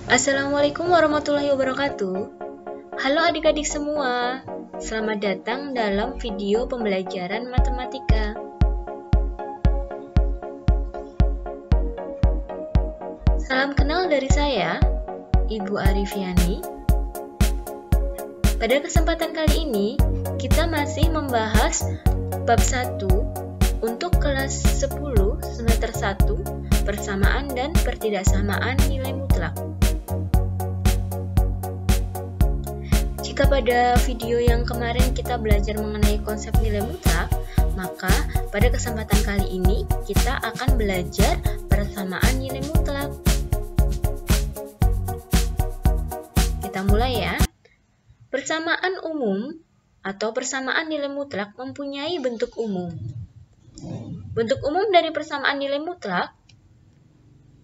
Assalamualaikum warahmatullahi wabarakatuh. Halo adik-adik semua, selamat datang dalam video pembelajaran matematika. Salam kenal dari saya, Ibu Arifiani. Pada kesempatan kali ini, kita masih membahas bab 1 untuk kelas 10 semester 1, persamaan dan pertidaksamaan nilai mutlak. Jika pada video yang kemarin kita belajar mengenai konsep nilai mutlak, maka pada kesempatan kali ini kita akan belajar persamaan nilai mutlak. Kita mulai ya. Persamaan umum atau persamaan nilai mutlak mempunyai bentuk umum. Bentuk umum dari persamaan nilai mutlak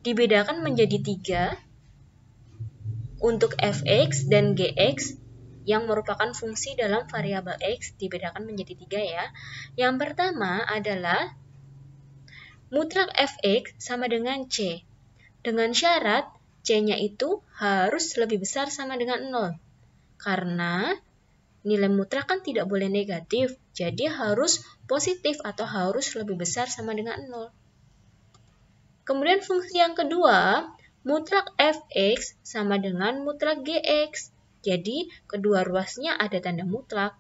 dibedakan menjadi 3 untuk fx dan gx yang merupakan fungsi dalam variabel x dibedakan menjadi 3 ya. Yang pertama adalah mutlak fx sama dengan c. Dengan syarat c-nya itu harus lebih besar sama dengan 0. Karena nilai mutlak kan tidak boleh negatif, jadi harus positif atau harus lebih besar sama dengan 0. Kemudian fungsi yang kedua, mutlak fx sama dengan mutlak gx. Jadi, kedua ruasnya ada tanda mutlak.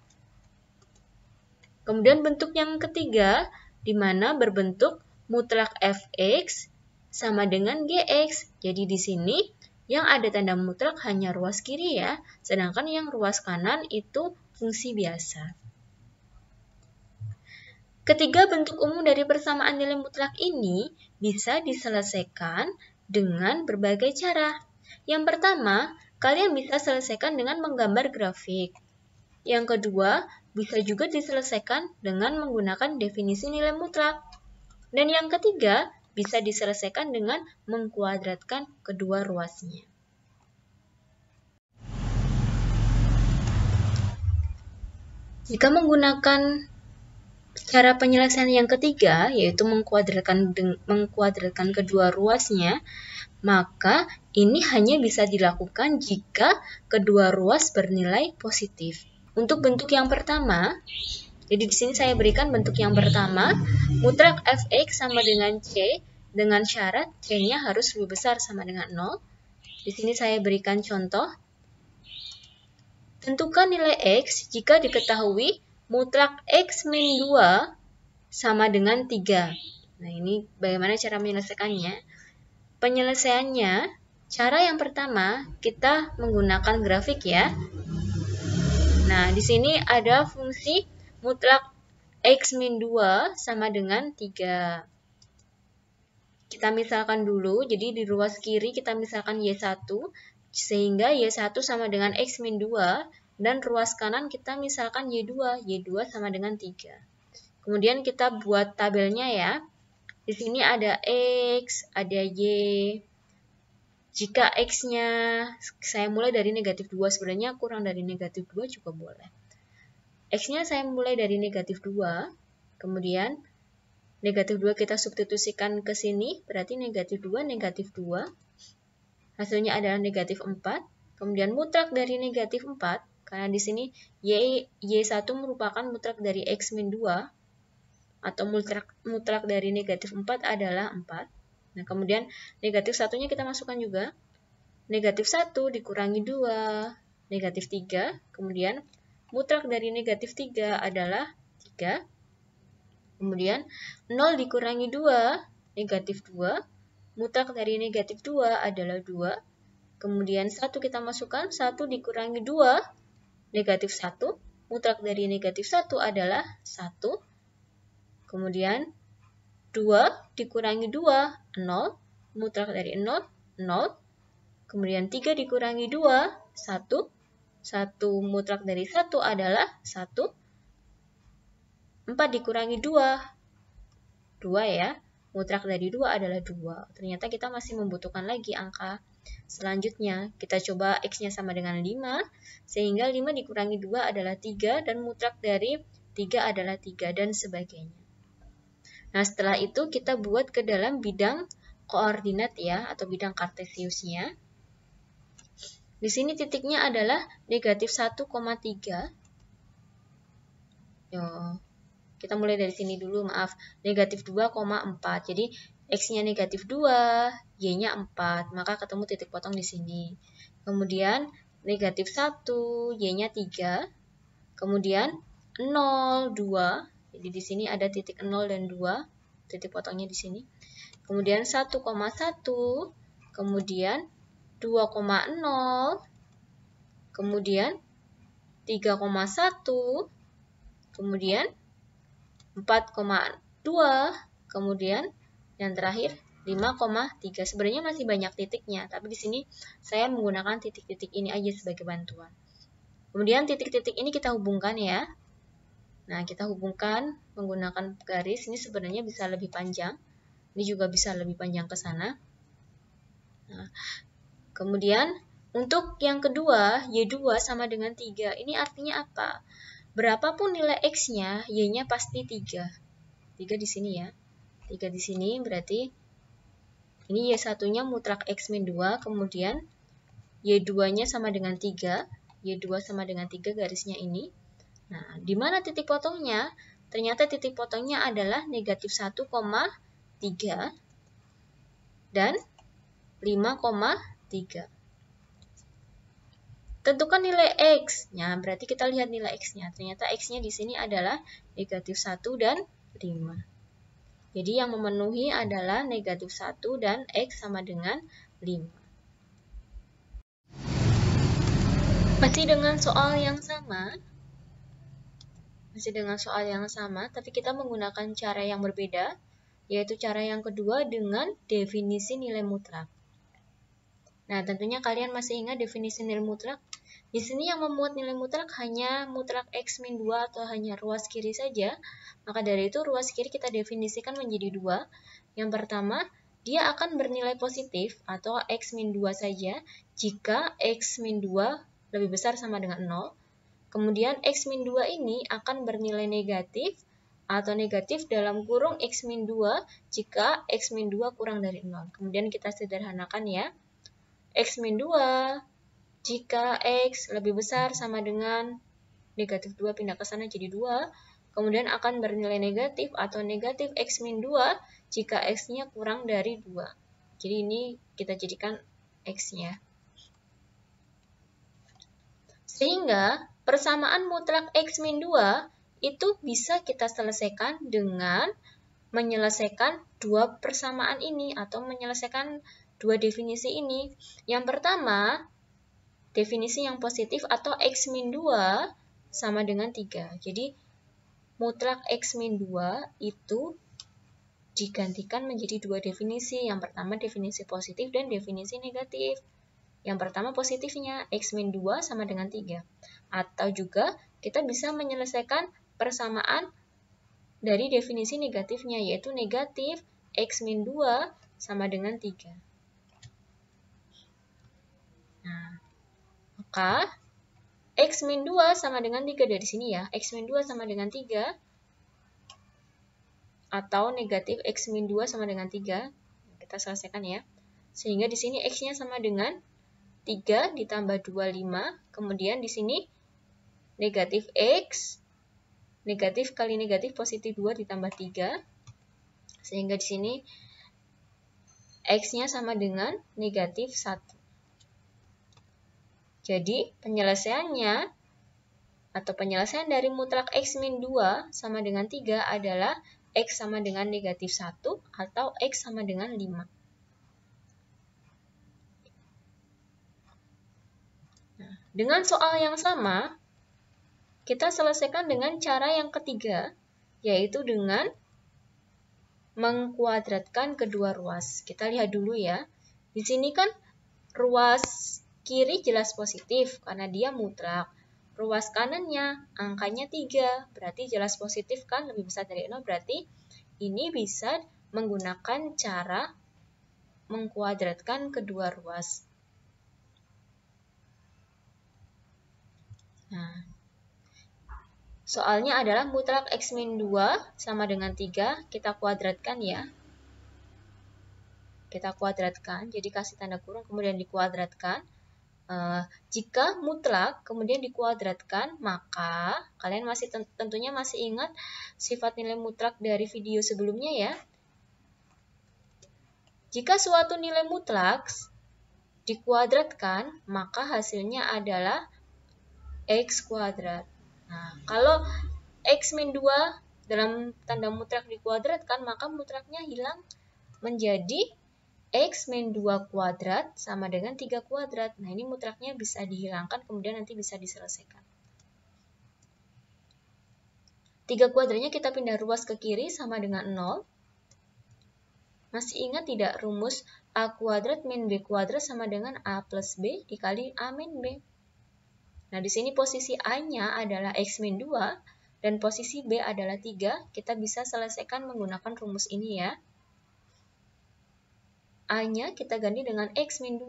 Kemudian bentuk yang ketiga, di mana berbentuk mutlak fx sama dengan gx. Jadi di sini yang ada tanda mutlak hanya ruas kiri ya, sedangkan yang ruas kanan itu fungsi biasa. Ketiga bentuk umum dari persamaan nilai mutlak ini bisa diselesaikan dengan berbagai cara. Yang pertama, kalian bisa selesaikan dengan menggambar grafik. Yang kedua, bisa juga diselesaikan dengan menggunakan definisi nilai mutlak. Dan yang ketiga, bisa diselesaikan dengan mengkuadratkan kedua ruasnya. Jika menggunakan cara penyelesaian yang ketiga, yaitu mengkuadratkan kedua ruasnya, maka ini hanya bisa dilakukan jika kedua ruas bernilai positif. Untuk bentuk yang pertama, jadi di sini saya berikan bentuk yang pertama, mutlak fx sama dengan c, dengan syarat c-nya harus lebih besar sama dengan 0. Di sini saya berikan contoh. Tentukan nilai x jika diketahui mutlak x min 2 sama dengan 3. Nah, ini bagaimana cara menyelesaikannya? Penyelesaiannya, cara yang pertama, kita menggunakan grafik ya. Nah, di sini ada fungsi mutlak x min 2 sama dengan 3. Kita misalkan dulu, jadi di ruas kiri kita misalkan y1, sehingga y1 sama dengan x min 2, dan ruas kanan kita misalkan y2 sama dengan 3. Kemudian kita buat tabelnya ya. Di sini ada x, ada y. Jika x-nya saya mulai dari negatif 2, sebenarnya kurang dari negatif 2 juga boleh. X-nya saya mulai dari negatif 2, kemudian negatif 2 kita substitusikan ke sini, berarti negatif 2, negatif 2. Hasilnya adalah negatif 4. Kemudian mutlak dari negatif 4, karena di sini y1 merupakan mutlak dari x min 2, atau mutlak dari negatif 4 adalah 4. Nah, kemudian negatif 1-nya kita masukkan juga. Negatif 1 dikurangi 2, negatif 3. Kemudian mutlak dari negatif 3 adalah 3. Kemudian 0 dikurangi 2, negatif 2. Mutlak dari negatif 2 adalah 2. Kemudian 1 kita masukkan, 1 dikurangi 2, negatif 1. Mutlak dari negatif 1 adalah 1. Kemudian 2 dikurangi 2, 0. Mutlak dari 0, 0. Kemudian 3 dikurangi 2, 1. 1 mutlak dari 1 adalah 1. 4 dikurangi 2, 2 ya. Mutlak dari 2 adalah 2. Ternyata kita masih membutuhkan lagi angka selanjutnya. Kita coba x-nya sama dengan 5, sehingga 5 dikurangi 2 adalah 3, dan mutlak dari 3 adalah 3, dan sebagainya. Nah, setelah itu kita buat ke dalam bidang koordinat ya, atau bidang kartesiusnya. Di sini titiknya adalah negatif 1,3. Yo, kita mulai dari sini dulu, maaf. Negatif 2,4. Jadi, X-nya negatif 2, Y-nya 4. Maka ketemu titik potong di sini. Kemudian, negatif 1, Y-nya 3. Kemudian, 0, 2. Jadi, di sini ada titik 0 dan 2. Titik potongnya di sini. Kemudian, 1,1. Kemudian, 2,0. Kemudian, 3,1. Kemudian 4,2, kemudian yang terakhir 5,3. Sebenarnya masih banyak titiknya, tapi di sini saya menggunakan titik-titik ini aja sebagai bantuan. Kemudian titik-titik ini kita hubungkan ya. Nah, kita hubungkan menggunakan garis. Ini sebenarnya bisa lebih panjang. Ini juga bisa lebih panjang ke sana. Nah, kemudian untuk yang kedua, Y2 sama dengan 3. Ini artinya apa? Berapapun nilai X-nya, Y-nya pasti 3. 3 di sini ya. 3 di sini berarti ini Y1-nya mutlak X-2, kemudian Y2-nya sama dengan 3. Y2 sama dengan 3 garisnya ini. Nah, di mana titik potongnya? Ternyata titik potongnya adalah negatif 1,3 dan 5,3. Tentukan nilai X-nya, berarti kita lihat nilai X-nya. Ternyata X-nya di sini adalah negatif 1 dan 5. Jadi yang memenuhi adalah negatif 1 dan X sama dengan 5. Masih dengan soal yang sama, tapi kita menggunakan cara yang berbeda, yaitu cara yang kedua dengan definisi nilai mutlak. Nah, tentunya kalian masih ingat definisi nilai mutlak? Di sini yang memuat nilai mutlak hanya mutlak X-2 atau hanya ruas kiri saja. Maka dari itu ruas kiri kita definisikan menjadi 2. Yang pertama, dia akan bernilai positif atau X-2 saja jika X-2 lebih besar sama dengan 0. Kemudian X-2 ini akan bernilai negatif atau negatif dalam kurung X-2 jika X-2 kurang dari 0. Kemudian kita sederhanakan ya. X-2 jika X lebih besar sama dengan negatif 2 pindah ke sana jadi 2, kemudian akan bernilai negatif atau negatif X-2 jika X-nya kurang dari 2. Jadi ini kita jadikan X-nya. Sehingga persamaan mutlak X-2 itu bisa kita selesaikan dengan menyelesaikan dua persamaan ini atau menyelesaikan dua definisi ini. Yang pertama, definisi yang positif atau X-2 sama dengan 3. Jadi, mutlak X-2 itu digantikan menjadi dua definisi. Yang pertama definisi positif dan definisi negatif. Yang pertama positifnya, X-2 sama dengan 3. Atau juga kita bisa menyelesaikan persamaan dari definisi negatifnya, yaitu negatif X-2 sama dengan 3. Nah, maka X-2 sama dengan 3 dari sini ya. X-2 sama dengan 3 atau negatif X-2 sama dengan 3. Kita selesaikan ya. Sehingga di sini X-nya sama dengan 3 ditambah 25. Kemudian di sini negatif X, negatif kali negatif positif 2 ditambah 3. Sehingga di sini X-nya sama dengan negatif 1. Jadi penyelesaiannya atau penyelesaian dari mutlak X-2 sama dengan 3 adalah X sama dengan negatif 1 atau X sama dengan 5. Nah, dengan soal yang sama, kita selesaikan dengan cara yang ketiga, yaitu dengan mengkuadratkan kedua ruas. Kita lihat dulu ya. Di sini kan ruas kiri jelas positif karena dia mutlak. Ruas kanannya angkanya 3, berarti jelas positif kan, lebih besar dari 0, berarti ini bisa menggunakan cara mengkuadratkan kedua ruas. Nah, soalnya adalah mutlak X-2 sama dengan 3, kita kuadratkan ya. Kita kuadratkan, jadi kasih tanda kurung kemudian dikuadratkan. Jika mutlak kemudian dikuadratkan, maka kalian tentunya masih ingat sifat nilai mutlak dari video sebelumnya ya. Jika suatu nilai mutlak dikuadratkan, maka hasilnya adalah X kuadrat. Nah, kalau X min 2 dalam tanda mutlak dikuadratkan, maka mutlaknya hilang menjadi X min 2 kuadrat sama dengan 3 kuadrat. Nah, ini mutlaknya bisa dihilangkan, kemudian nanti bisa diselesaikan. 3 kuadratnya kita pindah ruas ke kiri sama dengan 0. Masih ingat tidak rumus A kuadrat min B kuadrat sama dengan A plus B dikali A min B? Nah, di sini posisi A-nya adalah X min 2 dan posisi B adalah 3. Kita bisa selesaikan menggunakan rumus ini ya. A-nya kita ganti dengan X min 2,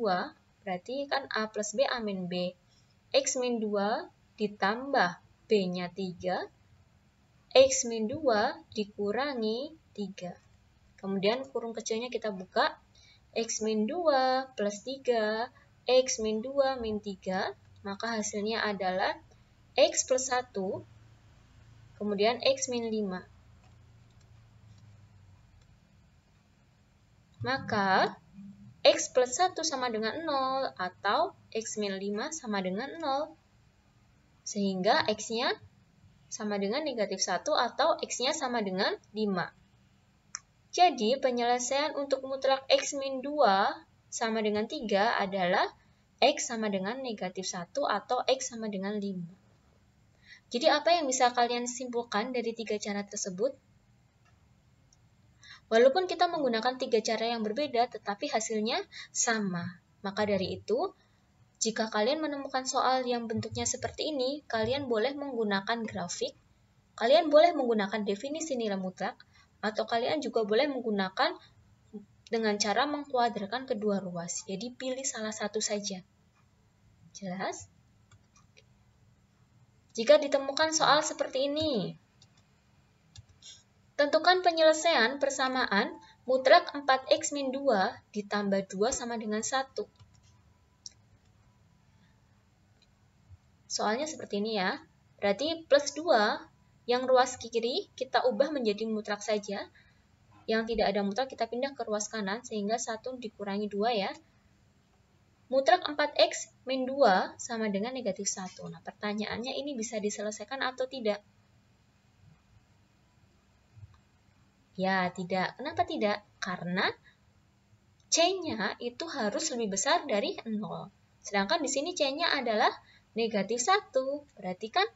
berarti kan A plus B A min B. X min 2 ditambah B-nya 3, X min 2 dikurangi 3. Kemudian kurung kecilnya kita buka, X min 2 plus 3, X min 2 min 3, maka hasilnya adalah X plus 1, kemudian X min 5. Maka X plus 1 sama dengan 0 atau X min 5 sama dengan 0. Sehingga X-nya sama dengan negatif 1 atau X-nya sama dengan 5. Jadi penyelesaian untuk mutlak X min 2 sama dengan 3 adalah X sama dengan negatif 1 atau X sama dengan 5. Jadi apa yang bisa kalian simpulkan dari 3 cara tersebut? Walaupun kita menggunakan 3 cara yang berbeda, tetapi hasilnya sama. Maka dari itu, jika kalian menemukan soal yang bentuknya seperti ini, kalian boleh menggunakan grafik, kalian boleh menggunakan definisi nilai mutlak, atau kalian juga boleh menggunakan dengan cara mengkuadratkan kedua ruas. Jadi pilih salah satu saja. Jelas? Jika ditemukan soal seperti ini, tentukan penyelesaian persamaan mutlak 4X min 2 ditambah 2 sama dengan 1. Soalnya seperti ini ya. Berarti plus 2, yang ruas kiri kita ubah menjadi mutlak saja. Yang tidak ada mutlak kita pindah ke ruas kanan, sehingga 1 dikurangi 2 ya. Mutlak 4X min 2 sama dengan negatif 1. Nah, pertanyaannya ini bisa diselesaikan atau tidak? Ya, tidak. Kenapa tidak? Karena C-nya itu harus lebih besar dari 0. Sedangkan di sini C-nya adalah negatif 1. Berarti kan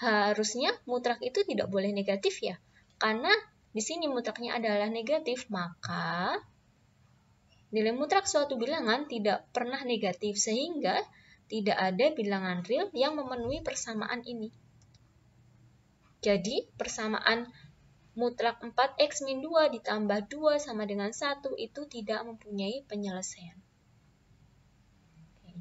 harusnya mutlak itu tidak boleh negatif ya. Karena di sini mutlaknya adalah negatif, maka nilai mutlak suatu bilangan tidak pernah negatif, sehingga tidak ada bilangan real yang memenuhi persamaan ini. Jadi, persamaan mutlak 4X min 2 ditambah 2 sama dengan 1 itu tidak mempunyai penyelesaian.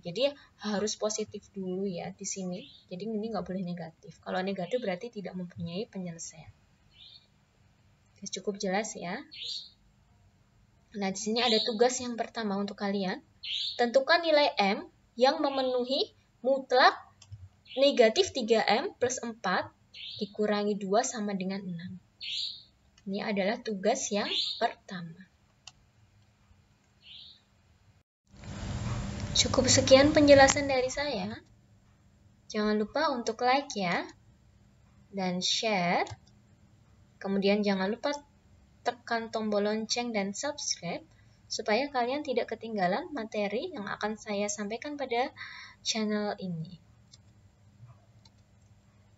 Jadi, harus positif dulu ya di sini. Jadi, ini nggak boleh negatif. Kalau negatif berarti tidak mempunyai penyelesaian. Cukup jelas ya. Nah, di sini ada tugas yang pertama untuk kalian. Tentukan nilai M yang memenuhi mutlak negatif 3M plus 4 dikurangi 2 sama dengan 6. Ini adalah tugas yang pertama. Cukup sekian penjelasan dari saya. Jangan lupa untuk like ya, dan share. Kemudian jangan lupa tekan tombol lonceng dan subscribe, supaya kalian tidak ketinggalan materi yang akan saya sampaikan pada channel ini.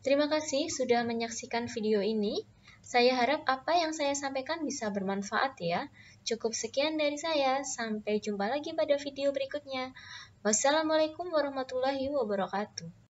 Terima kasih sudah menyaksikan video ini. Saya harap apa yang saya sampaikan bisa bermanfaat ya. Cukup sekian dari saya. Sampai jumpa lagi pada video berikutnya. Wassalamualaikum warahmatullahi wabarakatuh.